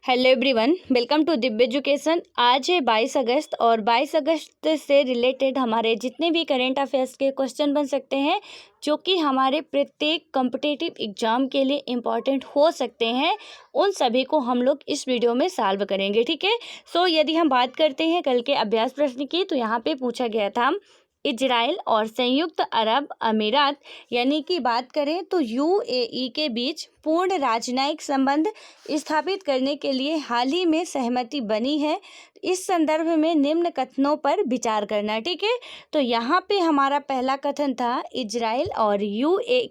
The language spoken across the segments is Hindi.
Hello everyone, welcome to Divya education. आज है 22 अगस्त और 22 अगस्त से रिलेटेड हमारे जितने भी करेंट अफेयर्स के क्वेश्चन बन सकते हैं जो कि हमारे प्रत्येक कॉम्पिटिटिव एग्जाम के लिए इम्पॉर्टेंट हो सकते हैं, उन सभी को हम लोग इस वीडियो में सॉल्व करेंगे। ठीक है। यदि हम बात करते हैं कल के अभ्यास प्रश्न की, तो यहाँ पे पूछा गया था इजराइल और संयुक्त अरब अमीरात यानी कि बात करें तो यूएई के बीच पूर्ण राजनयिक संबंध स्थापित करने के लिए हाल ही में सहमति बनी है। इस संदर्भ में निम्न कथनों पर विचार करना। ठीक है। तो यहाँ पे हमारा पहला कथन था इजराइल और यूएई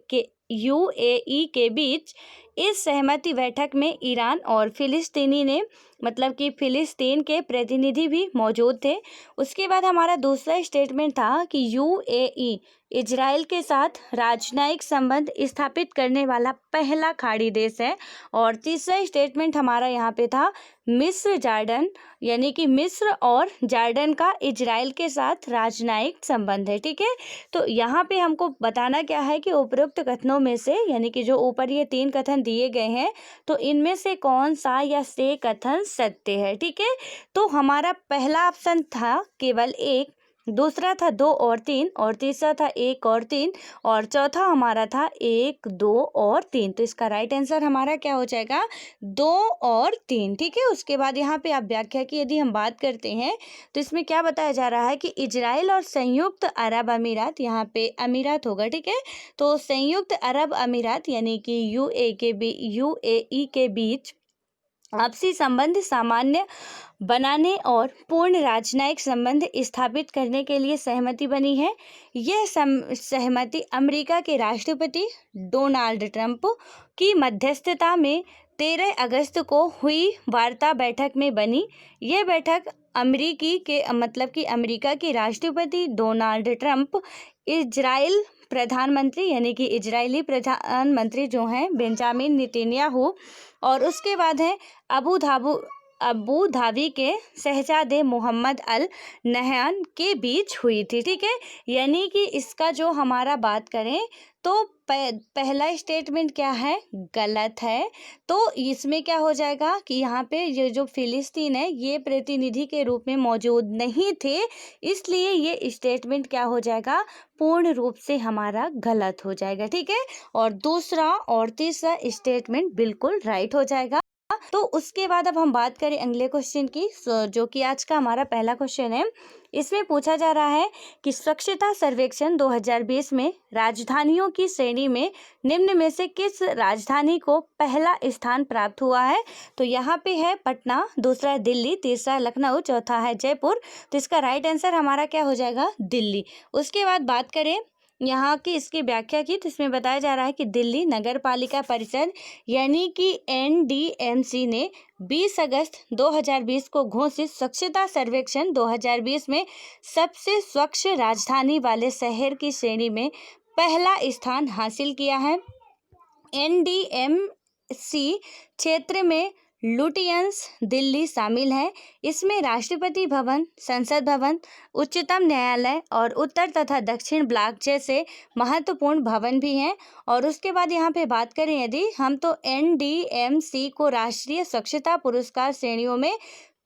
के बीच इस सहमति बैठक में ईरान और फिलिस्तीनी ने मतलब कि फिलिस्तीन के प्रतिनिधि भी मौजूद थे। उसके बाद हमारा दूसरा स्टेटमेंट था कि यूएई इजराइल के साथ राजनयिक संबंध स्थापित करने वाला पहला खाड़ी देश है। और तीसरा स्टेटमेंट हमारा यहाँ पे था मिस्र जार्डन यानी कि मिस्र और जार्डन का इजराइल के साथ राजनयिक संबंध है। ठीक है। तो यहाँ पे हमको बताना क्या है कि उपरोक्त कथनों में से यानी कि जो ऊपर ये 3 कथन दिए गए हैं, तो इनमें से कौन सा या से कथन सत्य है। ठीक है। तो हमारा पहला ऑप्शन था केवल 1, दूसरा था 2 और 3, और तीसरा था 1 और 3, और चौथा हमारा था 1, 2 और 3। तो इसका राइट आंसर हमारा क्या हो जाएगा 2 और 3। ठीक है। उसके बाद यहाँ पे आप व्याख्या की यदि हम बात करते हैं तो इसमें क्या बताया जा रहा है कि इजराइल और संयुक्त अरब अमीरात, यहाँ पे अमीरात होगा। ठीक है। तो संयुक्त अरब अमीरात यानी कि यूएई के बीच आपसी संबंध सामान्य बनाने और पूर्ण राजनयिक संबंध स्थापित करने के लिए सहमति बनी है। यह सहमति अमेरिका के राष्ट्रपति डोनाल्ड ट्रंप की मध्यस्थता में 13 अगस्त को हुई वार्ता बैठक में बनी। यह बैठक अमेरिका के राष्ट्रपति डोनाल्ड ट्रंप, इजराइल प्रधानमंत्री यानी कि इजरायली प्रधानमंत्री जो हैं बेंजामिन नेतन्याहू, और उसके बाद है अबू धाबी के शहजादे मोहम्मद अल नहयान के बीच हुई थी। ठीक है। यानी कि इसका जो हमारा बात करें तो पहला स्टेटमेंट क्या है, गलत है। तो इसमें क्या हो जाएगा कि यहाँ पे ये जो फिलिस्तीन है ये प्रतिनिधि के रूप में मौजूद नहीं थे, इसलिए ये स्टेटमेंट क्या हो जाएगा पूर्ण रूप से हमारा गलत हो जाएगा। ठीक है। और दूसरा और तीसरा स्टेटमेंट बिल्कुल राइट हो जाएगा। तो उसके बाद अब हम बात करें अगले क्वेश्चन की, जो कि आज का हमारा पहला क्वेश्चन है। इसमें पूछा जा रहा है कि स्वच्छता सर्वेक्षण 2020 में राजधानियों की श्रेणी में निम्न में से किस राजधानी को पहला स्थान प्राप्त हुआ है। तो यहाँ पे है पटना, दूसरा है दिल्ली, तीसरा है लखनऊ, चौथा है जयपुर। तो इसका राइट आंसर हमारा क्या हो जाएगा दिल्ली। उसके बाद बात करें यहाँ की इसकी व्याख्या की, तो इसमें बताया जा रहा है कि दिल्ली नगर पालिका परिषद यानी कि एनडीएमसी ने 20 अगस्त 2020 को घोषित स्वच्छता सर्वेक्षण 2020 में सबसे स्वच्छ राजधानी वाले शहर की श्रेणी में पहला स्थान हासिल किया है। एनडीएमसी क्षेत्र में लुटियंस दिल्ली शामिल है। इसमें राष्ट्रपति भवन, संसद भवन, उच्चतम न्यायालय और उत्तर तथा दक्षिण ब्लॉक जैसे महत्वपूर्ण भवन भी हैं। और उसके बाद यहाँ पे बात करें यदि हम, तो एनडीएमसी को राष्ट्रीय स्वच्छता पुरस्कार श्रेणियों में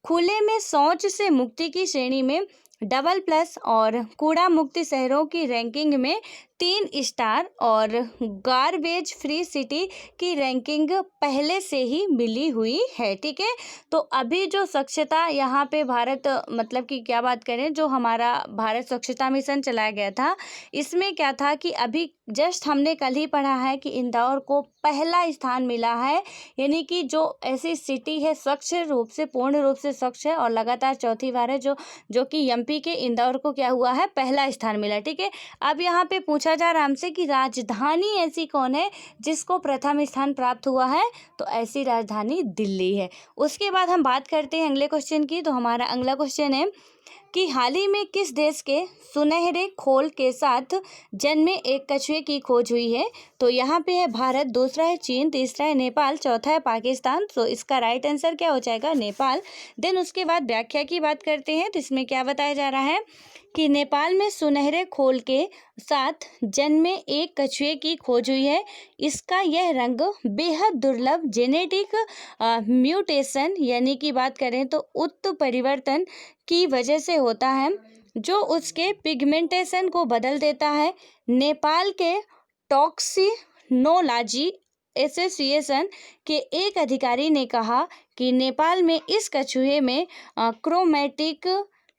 खुले में शौच से मुक्ति की श्रेणी में AA+ और कूड़ा मुक्त शहरों की रैंकिंग में 3 स्टार और गार्बेज फ्री सिटी की रैंकिंग पहले से ही मिली हुई है। ठीक है। तो अभी जो स्वच्छता यहाँ पे भारत मतलब कि क्या बात करें, जो हमारा भारत स्वच्छता मिशन चलाया गया था, इसमें क्या था कि अभी जस्ट हमने कल ही पढ़ा है कि इंदौर को पहला स्थान मिला है। यानी कि जो ऐसी सिटी है स्वच्छ रूप से, पूर्ण रूप से स्वच्छ है और लगातार चौथी बार है जो कि एमपी के इंदौर को क्या हुआ है पहला स्थान मिला। ठीक है। अब यहाँ पे पूछा जा रहा हमसे कि राजधानी ऐसी कौन है जिसको प्रथम स्थान प्राप्त हुआ है, तो ऐसी राजधानी दिल्ली है। उसके बाद हम बात करते हैं अगले क्वेश्चन की। तो हमारा अगला क्वेश्चन है कि हाल ही में किस देश के सुनहरे खोल के साथ जन्मे एक कछुए की खोज हुई है? तो यहाँ पे है भारत, दूसरा है चीन, तीसरा है नेपाल, चौथा है पाकिस्तान। तो इसका राइट आंसर क्या हो जाएगा? नेपाल। देन उसके बाद व्याख्या की बात करते हैं, तो इसमें क्या बताया जा रहा है कि नेपाल में सुनहरे खोल के साथ जन्मे एक कछुए की खोज हुई है। इसका यह रंग बेहद दुर्लभ जेनेटिक म्यूटेशन यानी कि बात करें तो उत्परिवर्तन की वजह से होता है, जो उसके पिगमेंटेशन को बदल देता है। नेपाल के टॉक्सिनोलॉजी एसोसिएशन के एक अधिकारी ने कहा कि नेपाल में इस कछुए में क्रोमैटिक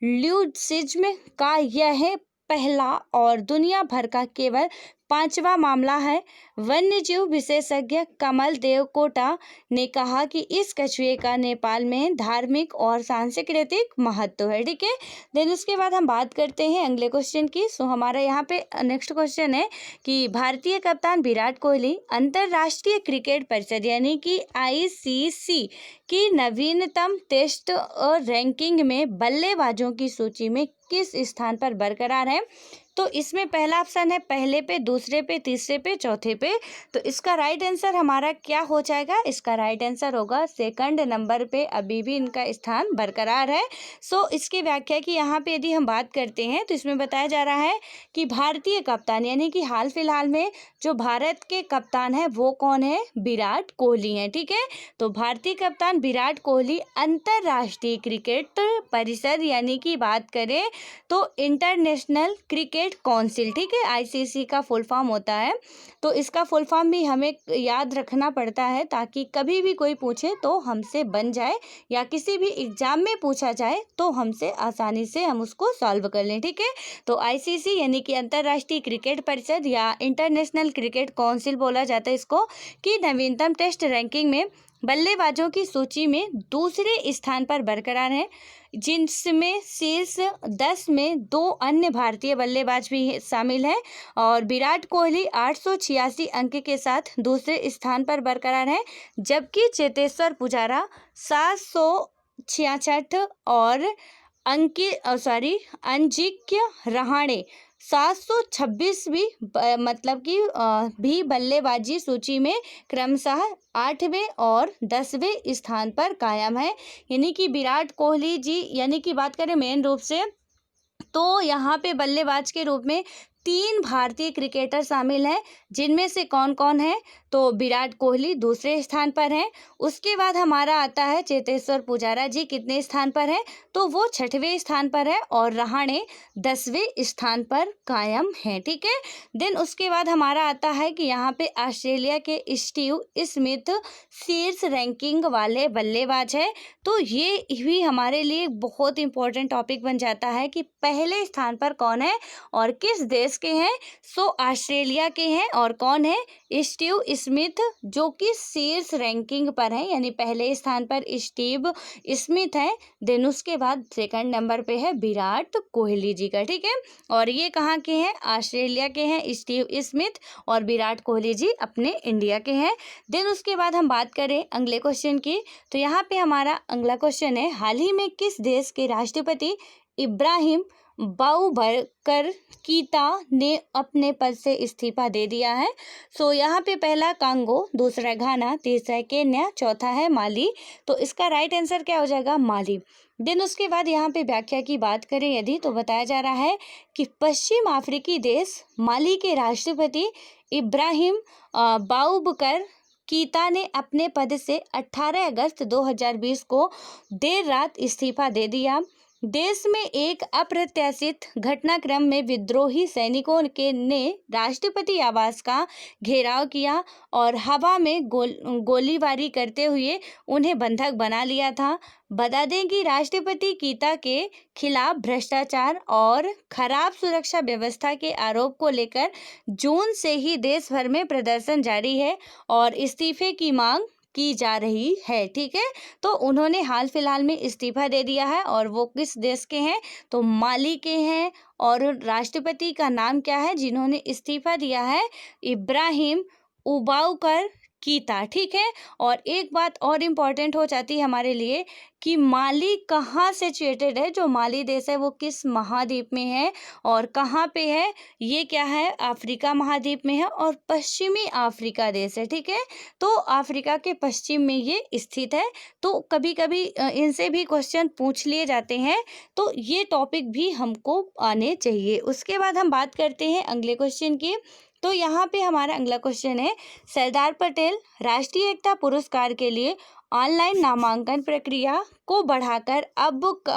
ल्यूसिज्म का यह पहला और दुनिया भर का केवल 5वां मामला है। वन्यजीव विशेषज्ञ कमल देवकोटा ने कहा कि इस कछुए का नेपाल में धार्मिक और सांस्कृतिक महत्व है। ठीक है, देन उसके बाद हम बात करते हैं अगले क्वेश्चन की। सो हमारा यहाँ पे नेक्स्ट क्वेश्चन है कि भारतीय कप्तान विराट कोहली अंतर्राष्ट्रीय क्रिकेट परिषद यानी कि ICC की नवीनतम टेस्ट रैंकिंग में बल्लेबाजों की सूची में किस स्थान पर बरकरार है? तो इसमें पहला ऑप्शन है पहले पे, दूसरे पे, तीसरे पे, चौथे पे। तो इसका राइट आंसर हमारा क्या हो जाएगा? इसका राइट आंसर होगा सेकंड नंबर पे अभी भी इनका स्थान बरकरार है। सो इसकी व्याख्या की यहाँ पे यदि हम बात करते हैं तो इसमें बताया जा रहा है कि भारतीय कप्तान यानी कि हाल फिलहाल में जो भारत के कप्तान है वो कौन है? विराट कोहली हैं। ठीक है, तो भारतीय कप्तान विराट कोहली अंतर्राष्ट्रीय क्रिकेट परिषद यानी कि बात करें तो इंटरनेशनल क्रिकेट काउंसिल, ठीक है, ICC का फुल फॉर्म होता है। तो इसका फुल फॉर्म भी हमें याद रखना पड़ता है ताकि कभी भी कोई पूछे तो हमसे बन जाए या किसी भी एग्जाम में पूछा जाए तो हमसे आसानी से हम उसको सॉल्व कर लें। ठीक है, तो ICC यानी कि अंतर्राष्ट्रीय क्रिकेट परिषद या इंटरनेशनल क्रिकेट काउंसिल बोला जाता है इसको, कि नवीनतम टेस्ट रैंकिंग में बल्लेबाजों की सूची में दूसरे स्थान पर बरकरार है, जिनमें शीर्ष 10 में 2 अन्य भारतीय बल्लेबाज भी शामिल हैं। और विराट कोहली 886 अंक के साथ दूसरे स्थान पर बरकरार है, जबकि चेतेश्वर पुजारा 766 और अंजिक्य रहाणे 726 भी बल्लेबाजी सूची में क्रमशः 8वें और 10वें स्थान पर कायम है। यानी कि विराट कोहली जी यानी कि बात करें मेन रूप से तो यहाँ पे बल्लेबाज के रूप में 3 भारतीय क्रिकेटर शामिल हैं, जिनमें से कौन कौन है? तो विराट कोहली दूसरे स्थान पर हैं। उसके बाद हमारा आता है चेतेश्वर पुजारा जी, कितने स्थान पर है? तो वो 6वें स्थान पर है और रहाणे 10वें स्थान पर कायम हैं। ठीक है, देन उसके बाद हमारा आता है कि यहाँ पे ऑस्ट्रेलिया के स्टीव स्मिथ शीर्ष रैंकिंग वाले बल्लेबाज है। तो ये भी हमारे लिए बहुत इंपॉर्टेंट टॉपिक बन जाता है कि पहले स्थान पर कौन है और किस देश के हैं? सो ऑस्ट्रेलिया के हैं। और कौन है? स्टीव स्मिथ, जो कि शीर्ष रैंकिंग पर है, यानी पहले स्थान पर स्टीव स्मिथ है। देन उसके बाद सेकंड नंबर पे है विराट कोहली जी का। ठीक है, और ये कहाँ के हैं? ऑस्ट्रेलिया के हैं स्टीव स्मिथ, और विराट कोहली जी अपने इंडिया के हैं। देन उसके बाद हम बात करें अगले क्वेश्चन की, तो यहाँ पे हमारा अगला क्वेश्चन है, हाल ही में किस देश के राष्ट्रपति इब्राहिम बाउबकर कीता ने अपने पद से इस्तीफा दे दिया है? सो यहाँ पे पहला कांगो, दूसरा घाना, तीसरा है केन्या, चौथा है माली। तो इसका राइट आंसर क्या हो जाएगा? माली। देन उसके बाद यहाँ पे व्याख्या की बात करें यदि, तो बताया जा रहा है कि पश्चिम अफ्रीकी देश माली के राष्ट्रपति इब्राहिम बाउबकर कीता ने अपने पद से 18 अगस्त 2020 को देर रात इस्तीफा दे दिया। देश में एक अप्रत्याशित घटनाक्रम में विद्रोही सैनिकों ने राष्ट्रपति आवास का घेराव किया और हवा में गोलीबारी करते हुए उन्हें बंधक बना लिया था। बता दें कि राष्ट्रपति कीता के खिलाफ भ्रष्टाचार और खराब सुरक्षा व्यवस्था के आरोप को लेकर जून से ही देश भर में प्रदर्शन जारी है और इस्तीफे की मांग की जा रही है। ठीक है, तो उन्होंने हाल फिलहाल में इस्तीफा दे दिया है और वो किस देश के हैं? तो माली के हैं। और राष्ट्रपति का नाम क्या है जिन्होंने इस्तीफा दिया है? इब्राहिम उबाउकर की था, ठीक है। और एक बात और इम्पॉर्टेंट हो जाती है हमारे लिए कि माली कहाँ सिचुएटेड है, जो माली देश है वो किस महाद्वीप में है और कहाँ पे है, ये क्या है, अफ्रीका महाद्वीप में है और पश्चिमी अफ्रीका देश है, ठीक है। तो अफ्रीका के पश्चिम में ये स्थित है। तो कभी कभी इनसे भी क्वेश्चन पूछ लिए जाते हैं, तो ये टॉपिक भी हमको आने चाहिए। उसके बाद हम बात करते हैं अगले क्वेश्चन की। तो यहाँ पे हमारा अगला क्वेश्चन है, सरदार पटेल राष्ट्रीय एकता पुरस्कार के लिए ऑनलाइन नामांकन प्रक्रिया को बढ़ाकर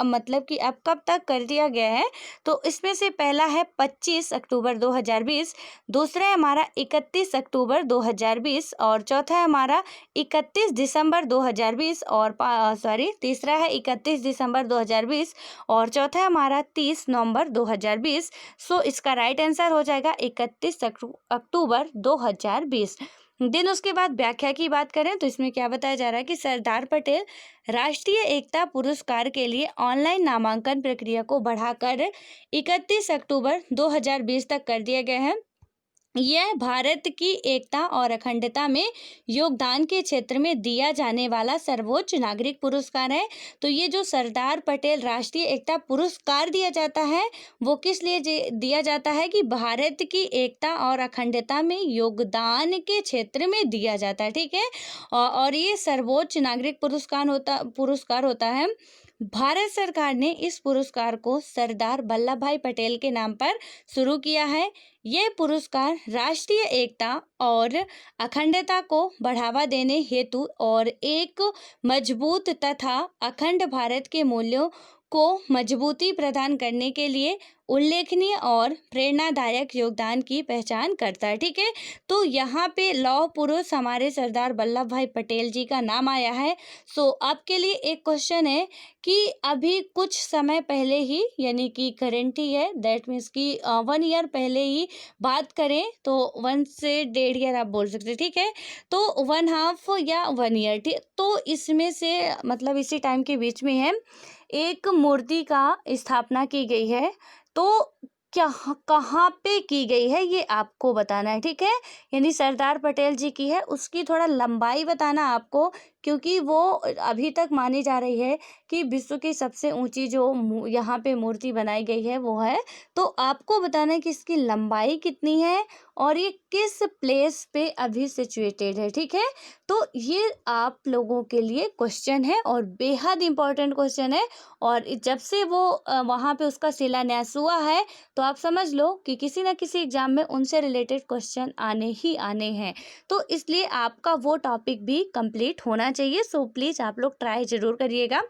मतलब कि अब कब तक कर दिया गया है। तो इसमें से पहला है 25 अक्टूबर 2020, दूसरा है हमारा 31 अक्टूबर 2020 और चौथा है हमारा 31 दिसंबर 2020 और तीसरा है 31 दिसंबर 2020 और चौथा है हमारा 30 नवंबर 2020। सो इसका राइट आंसर हो जाएगा 31 अक्टूबर 2020। देन उसके बाद व्याख्या की बात करें तो इसमें क्या बताया जा रहा है कि सरदार पटेल राष्ट्रीय एकता पुरस्कार के लिए ऑनलाइन नामांकन प्रक्रिया को बढ़ाकर 31 अक्टूबर 2020 तक कर दिया गया है। यह भारत की एकता और अखंडता में योगदान के क्षेत्र में दिया जाने वाला सर्वोच्च नागरिक पुरस्कार है। तो ये जो सरदार पटेल राष्ट्रीय एकता पुरस्कार दिया जाता है वो किस लिए दिया जाता है कि भारत की एकता और अखंडता में योगदान के क्षेत्र में दिया जाता है, ठीक है। और ये सर्वोच्च नागरिक पुरस्कार होता है। भारत सरकार ने इस पुरस्कार को सरदार वल्लभ भाई पटेल के नाम पर शुरू किया है। यह पुरस्कार राष्ट्रीय एकता और अखंडता को बढ़ावा देने हेतु और एक मजबूत तथा अखंड भारत के मूल्यों को मजबूती प्रदान करने के लिए उल्लेखनीय और प्रेरणादायक योगदान की पहचान करता है, ठीक है। तो यहाँ पे लौह पुरुष हमारे सरदार वल्लभ भाई पटेल जी का नाम आया है। सो आपके लिए एक क्वेश्चन है कि अभी कुछ समय पहले ही यानी कि करेंट ही है, दैट मीन्स कि 1 ईयर पहले ही बात करें तो 1 से 1.5 ईयर आप बोल सकते हैं, ठीक है। तो 1/2 या 1 ईयर, ठीक। तो इसमें से मतलब इसी टाइम के बीच में है एक मूर्ति का स्थापना की गई है। तो क्या कहाँ पे की गई है ये आपको बताना है, ठीक है। यानी सरदार पटेल जी की है, उसकी थोड़ा लंबाई बताना आपको, क्योंकि वो अभी तक मानी जा रही है कि विश्व की सबसे ऊंची जो यहाँ पे मूर्ति बनाई गई है वो है। तो आपको बताना है कि इसकी लंबाई कितनी है और ये किस प्लेस पे अभी सिचुएटेड है, ठीक है। तो ये आप लोगों के लिए क्वेश्चन है और बेहद इंपॉर्टेंट क्वेश्चन है। और जब से वो वहाँ पे उसका शिलान्यास हुआ है तो आप समझ लो कि किसी ना किसी एग्जाम में उनसे रिलेटेड क्वेश्चन आने ही आने हैं। तो इसलिए आपका वो टॉपिक भी कंप्लीट होना चाहिए। सो प्लीज़ आप लोग ट्राई ज़रूर करिएगा।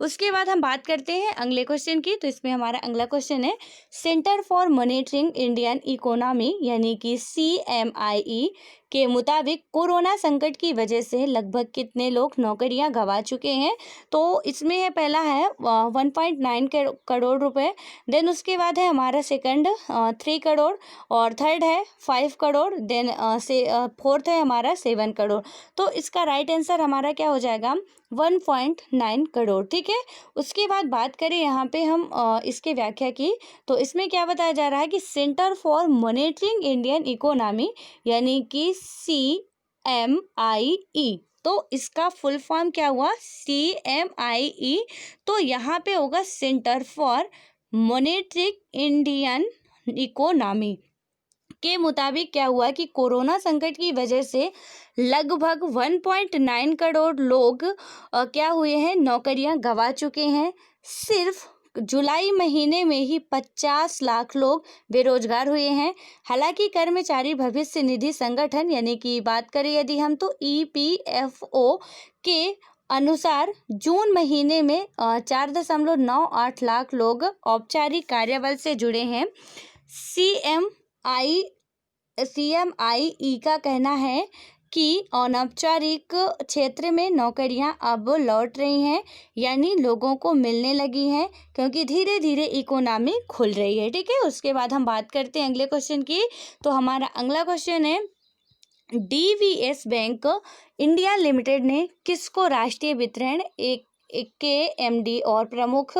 उसके बाद हम बात करते हैं अगले क्वेश्चन की। तो इसमें हमारा अगला क्वेश्चन है, centre for monitoring Indian economy यानी कि CMIE के मुताबिक कोरोना संकट की वजह से लगभग कितने लोग नौकरियां गंवा चुके हैं। तो इसमें है पहला है 1.9 करोड़ रुपए, देन उसके बाद है हमारा सेकंड 3 करोड़ और थर्ड है 5 करोड़, देन फोर्थ है हमारा 7 करोड़। तो इसका राइट आंसर हमारा क्या हो जाएगा 1.9 करोड़, ठीक है। उसके बाद बात करें यहाँ पे हम इसके व्याख्या की। तो इसमें क्या बताया जा रहा है कि centre for monitoring Indian economy यानी कि CMIE, तो इसका फुल फॉर्म क्या हुआ CMIE। तो यहाँ पे होगा centre for monitoring Indian economy के मुताबिक क्या हुआ कि कोरोना संकट की वजह से लगभग 1.9 करोड़ लोग क्या हुए हैं, नौकरियां गंवा चुके हैं। सिर्फ जुलाई महीने में ही 50 लाख लोग बेरोजगार हुए हैं। हालांकि कर्मचारी भविष्य निधि संगठन यानी कि बात करें यदि हम तो EPFO के अनुसार जून महीने में 4.98 लाख लोग औपचारिक कार्यबल से जुड़े हैं। CMIE का कहना है कि अनौपचारिक क्षेत्र में नौकरियां अब लौट रही हैं, यानी लोगों को मिलने लगी हैं क्योंकि धीरे धीरे इकोनॉमी खुल रही है, ठीक है। उसके बाद हम बात करते हैं अगले क्वेश्चन की। तो हमारा अगला क्वेश्चन है, DVS बैंक इंडिया लिमिटेड ने किसको राष्ट्रीय वितरण एक के MD और प्रमुख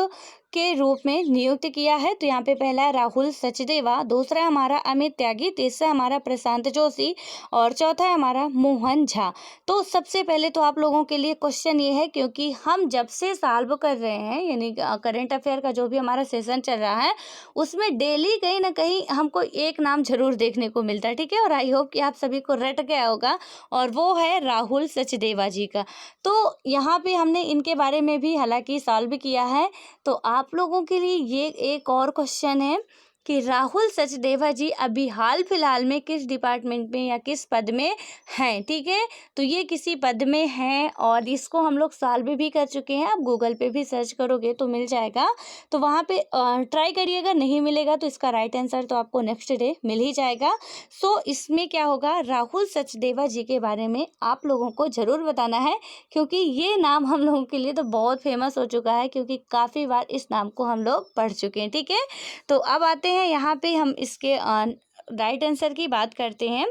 के रूप में नियुक्त किया है। तो यहाँ पे पहला है राहुल सचदेवा, दूसरा है हमारा अमित त्यागी, तीसरा हमारा प्रशांत जोशी और चौथा है हमारा मोहन झा। तो सबसे पहले तो आप लोगों के लिए क्वेश्चन ये है, क्योंकि हम जब से सॉल्व कर रहे हैं यानी करंट अफेयर का जो भी हमारा सेशन चल रहा है उसमें डेली कहीं ना कहीं हमको एक नाम जरूर देखने को मिलता है, ठीक है। और आई होप कि आप सभी को रट गया होगा और वो है राहुल सचदेवा जी का। तो यहाँ पे हमने इनके बारे में भी हालांकि सॉल्व किया है। तो आप लोगों के लिए ये एक और क्वेश्चन है कि राहुल सचदेवा जी अभी हाल फिलहाल में किस डिपार्टमेंट में या किस पद में हैं, ठीक है। तो ये किसी पद में हैं और इसको हम लोग सॉल्व भी कर चुके हैं। आप गूगल पे भी सर्च करोगे तो मिल जाएगा, तो वहाँ पे ट्राई करिएगा। नहीं मिलेगा तो इसका राइट आंसर तो आपको नेक्स्ट डे मिल ही जाएगा। सो इसमें क्या होगा, राहुल सचदेवा जी के बारे में आप लोगों को ज़रूर बताना है, क्योंकि ये नाम हम लोगों के लिए तो बहुत फेमस हो चुका है, क्योंकि काफ़ी बार इस नाम को हम लोग पढ़ चुके हैं, ठीक है। तो अब आते हैं यहाँ पे हम इसके राइट आंसर की बात करते हैं।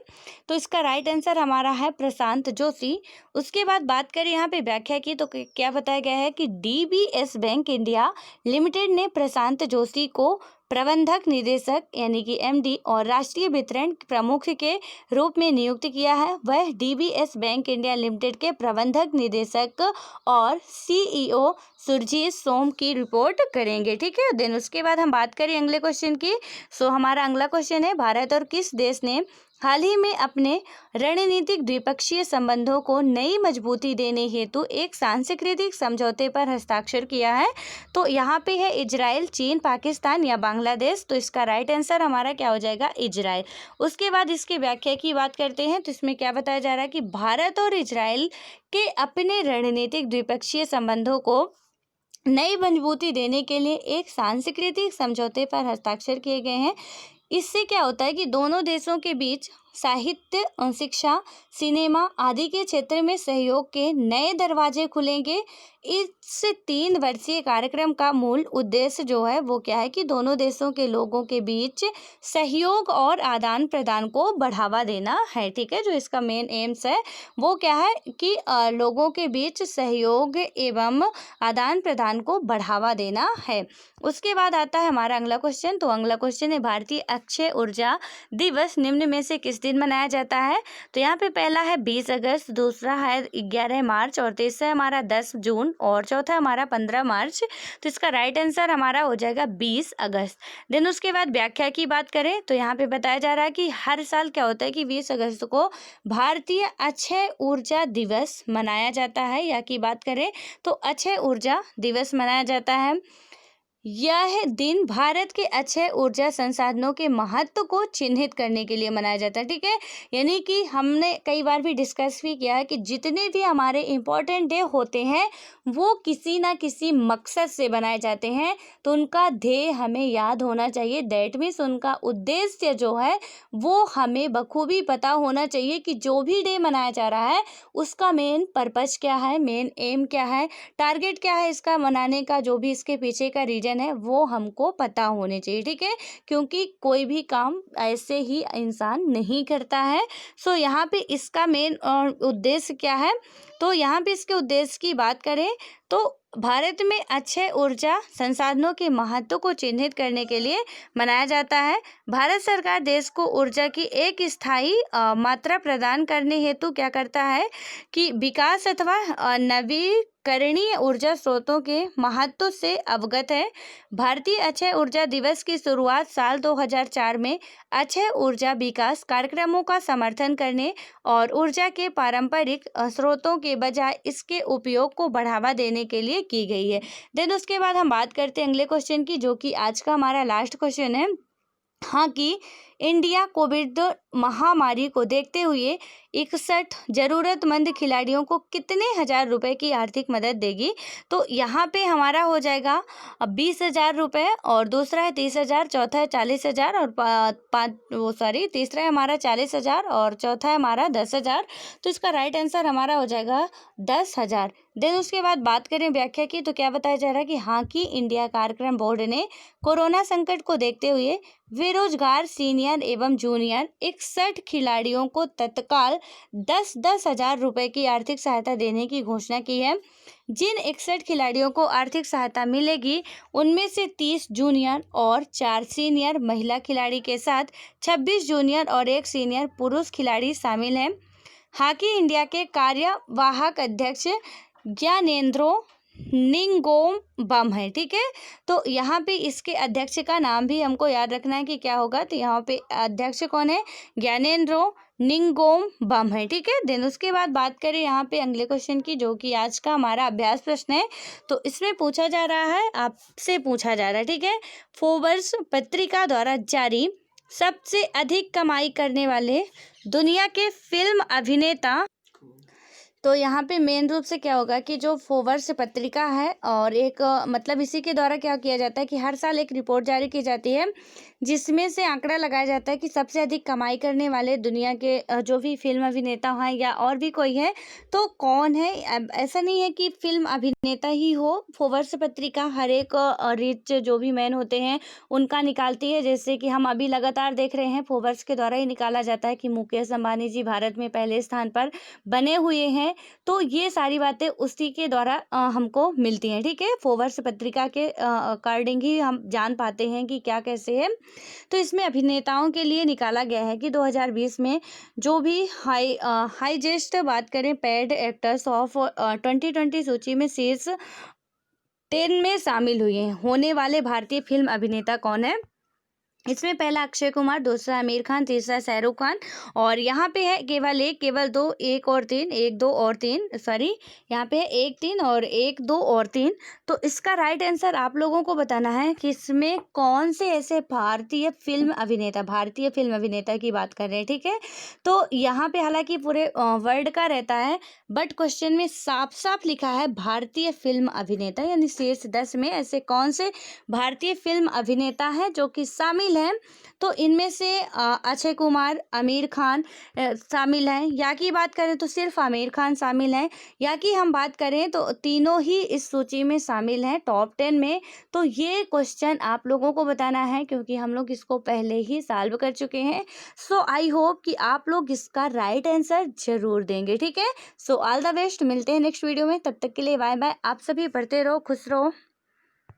तो इसका राइट आंसर हमारा है प्रशांत जोशी। उसके बाद बात करें यहाँ पे व्याख्या की, तो क्या बताया गया है कि डीबीएस बैंक इंडिया लिमिटेड ने प्रशांत जोशी को प्रबंधक निदेशक यानी कि एमडी और राष्ट्रीय वितरण प्रमुख के रूप में नियुक्त किया है। वह डीबीएस बैंक इंडिया लिमिटेड के प्रबंधक निदेशक और सीईओ सुरजीत सोम की रिपोर्ट करेंगे, ठीक है। देन उसके बाद हम बात करें अगले क्वेश्चन की। सो हमारा अगला क्वेश्चन है, भारत और किस देश ने हाल ही में अपने रणनीतिक द्विपक्षीय संबंधों को नई मजबूती देने हेतु एक सांस्कृतिक समझौते पर हस्ताक्षर किया है। तो यहाँ पे है इजराइल, चीन, पाकिस्तान या बांग्लादेश। तो इसका राइट आंसर हमारा क्या हो जाएगा, इजराइल। उसके बाद इसकी व्याख्या की बात करते हैं। तो इसमें क्या बताया जा रहा है कि भारत और इजराइल के अपने रणनीतिक द्विपक्षीय संबंधों को नई मजबूती देने के लिए एक सांस्कृतिक समझौते पर हस्ताक्षर किए गए हैं। इससे क्या होता है कि दोनों देशों के बीच साहित्य, शिक्षा, सिनेमा आदि के क्षेत्र में सहयोग के नए दरवाजे खुलेंगे। इस 3 वर्षीय कार्यक्रम का मूल उद्देश्य जो है वो क्या है कि दोनों देशों के लोगों के बीच सहयोग और आदान प्रदान को बढ़ावा देना है, ठीक है। जो इसका मेन एम्स है वो क्या है कि लोगों के बीच सहयोग एवं आदान प्रदान को बढ़ावा देना है। उसके बाद आता है हमारा अगला क्वेश्चन। तो अगला क्वेश्चन है, भारतीय अक्षय ऊर्जा दिवस निम्न में से किस दिन मनाया जाता है। तो यहाँ पे पहला है 20 अगस्त, दूसरा है 11 मार्च और तीसरा है हमारा 10 जून और चौथा हमारा 15 मार्च। तो इसका राइट आंसर हमारा हो जाएगा 20 अगस्त। देन उसके बाद व्याख्या की बात करें तो यहाँ पे बताया जा रहा है कि हर साल क्या होता है कि 20 अगस्त को भारतीय अक्षय ऊर्जा दिवस मनाया जाता है। या की बात करें तो अक्षय ऊर्जा दिवस मनाया जाता है। यह दिन भारत के अक्षय ऊर्जा संसाधनों के महत्व को चिन्हित करने के लिए मनाया जाता है, ठीक है। यानी कि हमने कई बार भी डिस्कस भी किया है कि जितने भी हमारे इम्पोर्टेंट डे होते हैं वो किसी ना किसी मकसद से बनाए जाते हैं, तो उनका ध्येय हमें याद होना चाहिए। दैट मीन्स उनका उद्देश्य जो है वो हमें बखूबी पता होना चाहिए कि जो भी डे मनाया जा रहा है उसका मेन पर्पस क्या है, मेन एम क्या है, टारगेट क्या है इसका मनाने का, जो भी इसके पीछे का रीजन है वो हमको पता होने चाहिए, ठीक है। क्योंकि कोई भी काम ऐसे ही इंसान नहीं करता है। सो यहाँ पे इसका मेन उद्देश्य क्या है, तो यहाँ पे इसके उद्देश्य की बात करें तो भारत में अक्षय ऊर्जा संसाधनों के महत्व को चिन्हित करने के लिए मनाया जाता है। भारत सरकार देश को ऊर्जा की एक स्थायी मात्रा प्रदान करने हेतु क्या करता है कि विकास अथवा नवीकरणीय ऊर्जा स्रोतों के महत्व से अवगत है। भारतीय अक्षय ऊर्जा दिवस की शुरुआत साल 2004 में अक्षय ऊर्जा विकास कार्यक्रमों का समर्थन करने और ऊर्जा के पारंपरिक स्रोतों के बजाय इसके उपयोग को बढ़ावा देने के लिए की गई है। देन उसके बाद हम बात करते हैं अगले क्वेश्चन की, जो कि आज का हमारा लास्ट क्वेश्चन है। हाँ कि इंडिया कोविड महामारी को देखते हुए 61 जरूरतमंद खिलाड़ियों को कितने हजार रुपए की आर्थिक मदद देगी। तो यहाँ पे हमारा हो जाएगा 20,000 रुपये और दूसरा है 30,000, चौथा है 40,000 और तीसरा है हमारा 40,000 और चौथा है हमारा 10,000। तो इसका राइट आंसर हमारा हो जाएगा 10,000। देन उसके बाद बात करें व्याख्या की, तो क्या बताया जा रहा है कि हाँ कि इंडिया कार्यक्रम बोर्ड ने कोरोना संकट को देखते हुए बेरोजगार सीनियर सीनियर एवं जूनियर 61 खिलाड़ियों को तत्काल 10-10 हजार रुपये की आर्थिक सहायता देने की घोषणा की है। जिन 61 खिलाड़ियों को आर्थिक सहायता मिलेगी उनमें से 30 जूनियर और 4 सीनियर महिला खिलाड़ी के साथ 26 जूनियर और 1 सीनियर पुरुष खिलाड़ी शामिल हैं। हॉकी इंडिया के कार्यवाहक अध्यक्ष ज्ञानेंद्रो निंगोमबम है। ठीक है, तो यहाँ पे इसके अध्यक्ष का नाम भी हमको याद रखना है कि क्या होगा। तो यहाँ पे अध्यक्ष कौन है? ज्ञानेंद्रो निंगोमबम है। ठीक है, देन उसके बाद बात करें यहाँ पे अगले क्वेश्चन की, जो कि आज का हमारा अभ्यास प्रश्न है। तो इसमें पूछा जा रहा है, आपसे पूछा जा रहा है, ठीक है, फोर्ब्स पत्रिका द्वारा जारी सबसे अधिक कमाई करने वाले दुनिया के फिल्म अभिनेता। तो यहाँ पे मेन रूप से क्या होगा कि जो फोर्ब्स पत्रिका है और एक मतलब इसी के द्वारा क्या किया जाता है कि हर साल एक रिपोर्ट जारी की जाती है जिसमें से आंकड़ा लगाया जाता है कि सबसे अधिक कमाई करने वाले दुनिया के जो भी फिल्म अभिनेता हैं या और भी कोई है तो कौन है। अब ऐसा नहीं है कि फिल्म अभिनेता ही हो, फोर्ब्स पत्रिका हर एक रिच जो भी मैन होते हैं उनका निकालती है। जैसे कि हम अभी लगातार देख रहे हैं फोर्ब्स के द्वारा ही निकाला जाता है कि मुकेश अंबानी जी भारत में पहले स्थान पर बने हुए हैं। तो ये सारी बातें उसी के द्वारा हमको मिलती हैं। ठीक है, फोर्ब्स पत्रिका के अकॉर्डिंग ही हम जान पाते हैं कि क्या कैसे है। तो इसमें अभिनेताओं के लिए निकाला गया है कि 2020 में जो भी हाईएस्ट बात करें पेड एक्टर्स ऑफ 2020 सूची में शीर्ष 10 में शामिल हुए हैं होने वाले भारतीय फिल्म अभिनेता कौन है। इसमें पहला अक्षय कुमार, दूसरा आमिर खान, तीसरा शाहरुख खान और यहाँ पे है केवल दो, एक और तीन, एक दो और तीन, सॉरी यहाँ पे है 1 3 और 1 2 और 3। तो इसका राइट आंसर आप लोगों को बताना है कि इसमें कौन से ऐसे भारतीय फिल्म अभिनेता की बात कर रहे हैं। ठीक है, तो यहाँ पे हालांकि पूरे वर्ल्ड का रहता है बट क्वेश्चन में साफ साफ लिखा है भारतीय फिल्म अभिनेता, यानी शीर्ष 10 में ऐसे कौन से भारतीय फिल्म अभिनेता हैं जो कि शामिल हैं। तो इनमें से अक्षय कुमार, आमिर खान शामिल हैं, या की बात करें तो सिर्फ आमिर खान शामिल हैं, या कि हम बात करें तो तीनों ही इस सूची में शामिल हैं टॉप 10 में। तो ये क्वेश्चन आप लोगों को बताना है क्योंकि हम लोग इसको पहले ही सॉल्व कर चुके हैं। सो आई होप कि आप लोग इसका राइट आंसर जरूर देंगे। ठीक है, सो ऑल द बेस्ट, मिलते हैं नेक्स्ट वीडियो में, तब तक के लिए बाय बाय। आप सभी पढ़ते रहो, खुश रहो।